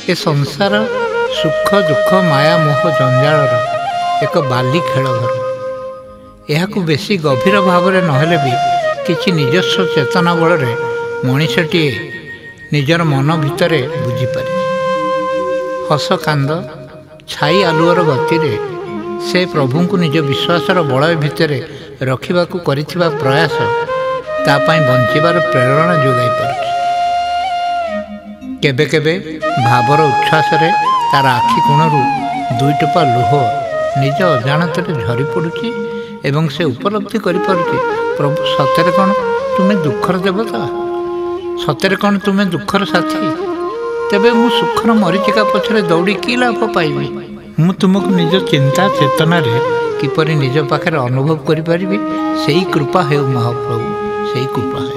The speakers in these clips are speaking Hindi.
ए संसार सुख दुख माया मोह जंजालर एक बाली खेल घर। यह बेसी गभीर भाव में नहेले भी किसी निजस्व चेतना बल मनीषटीए निजर मन भितर बुझीपारे। हस कांद छाई आलुअर गति से प्रभु को निज विश्वासर बलय भितर रखा करिथिबा प्रयास तापाई बंचिबार प्रेरणा जोगाई पारुछि। केबे केबे भावर उच्छ्वास तार आखि कोणरू दुई टोपा लुह निज अजाणत झरी पड़ुछि एवं से उपलब्धि करिपारुछि प्रभु सତରେ कौन तुम्हें दुखर देवता, सତରେ कौन तुम्हें दुखर साथी। तेबे मु सुखर मरीचिका पछरे दौड़ी कि लाभ पाइबी। मु तुमको निज चिंता चेतना रे किपरि निज पाखरे अनुभव करिपारिबी सेही कृपा हेउ महाप्रभु, सेही कृपा हेउ।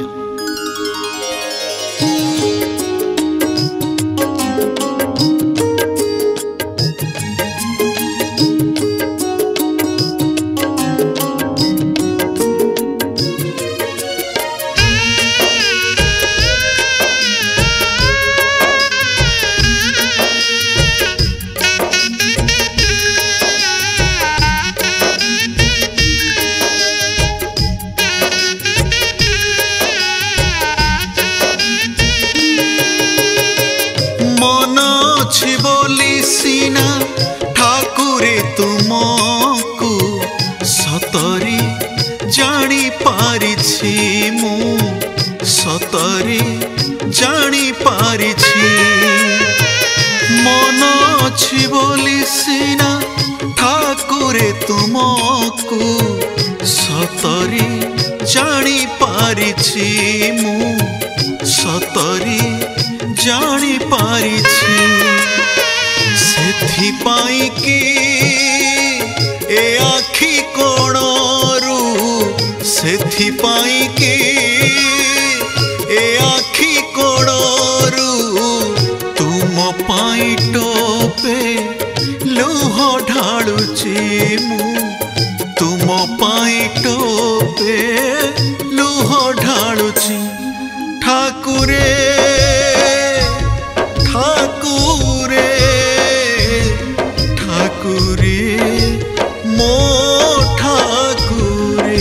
ठाकुरे तुमको सतरे जानी पारिछि, मु सतरे जानी पारिछि। मन अछि बोली सिना ठाकुरे तुमको सतरे जानी पारिछि, मु सतरे जानी पारिछि। सेथिपाई कि ए आखि कोणरू, सेथिपाई कि ए आखि कोणरू तुम पाई टोपे लुह ढालुछि, मु तुम पाई टोपे लुह ढालुछि। ठाकुरे ठाकुरे ठाकुरे मो ठाकुरे।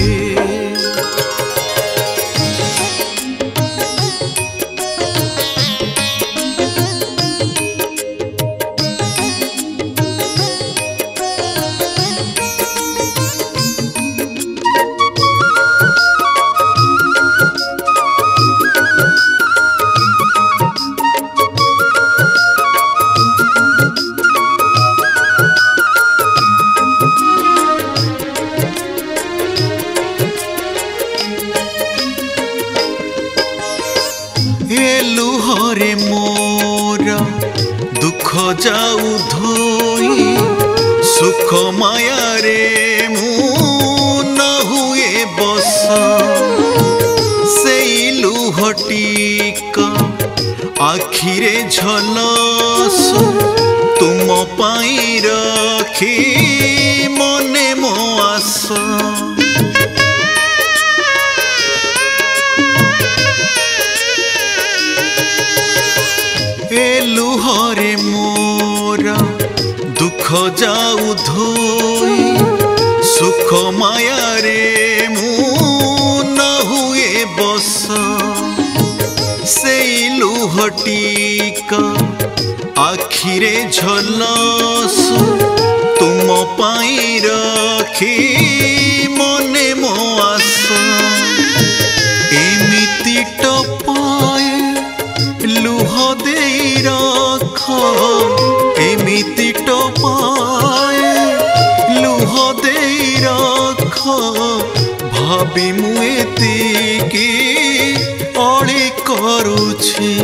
लुहरे मोर दुख जाऊ धोई, सुख माया रे मु न हुए बस। सेई लुहटिका आखिरे झलस, तुम पाई रखी मने मो आशा। लुहरे मोर दुख जाऊ धोई, सुख माया रे मु न हुए बस। सेई लुहटिका आखिरे झलस, तुम पाई रखी मने मो आशा। एमिति टपाए लुह देई रख, एमिति टपाए लुह देई रख। भाबी मु एतिकी अली करुछि,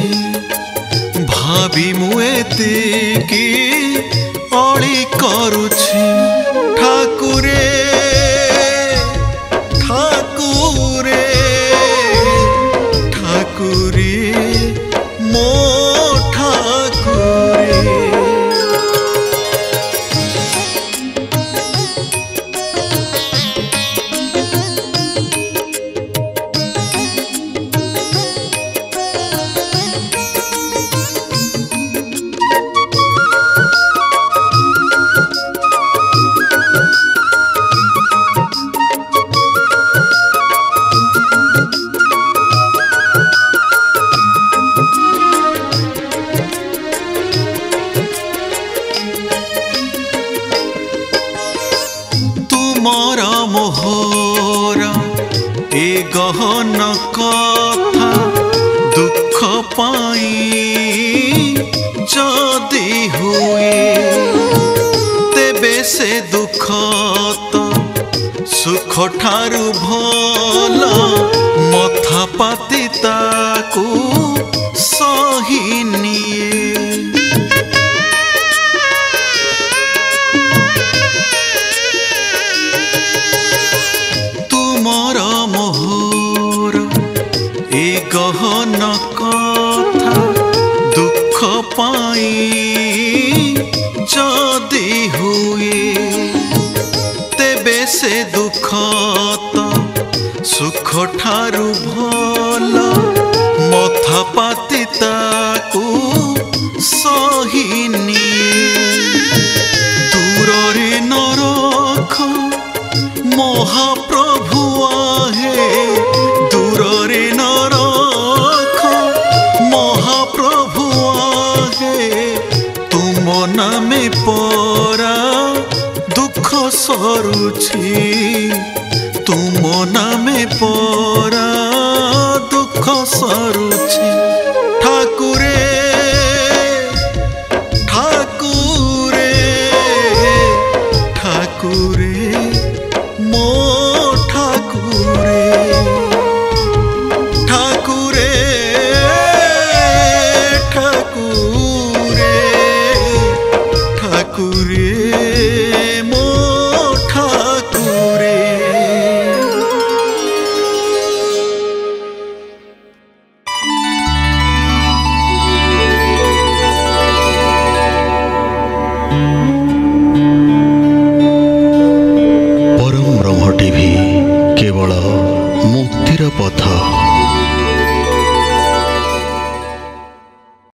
भाबी मु एतिकी अली करुछि। ठाकुरे ठाकुरे ठाकुरे मो ठाकुरे। पाई जदि हुए तेबे से दुख तो सुख ठारू भल मथा पाती ताकू सही निए। तुमर मोहर ए गहन कथा दुख पाई जदि हुए तेबे से दुख तो सुख ठारू भल मथा पाती ताकू सही निए। दूरे न रख महाप्रभु आहे दूरे न रख महाप्रभु आहे तुम नामे परा दुख सरुछि तुम नामे परा दुख सरुछि। ठाकुरे ठाकुरे ठाकुरे मो ठाकुरे ठाकुरे ठाकुरे ठाकुरे मो ठाकुरे। परम ब्रह्म टीवी केवल मुक्तिर पथ।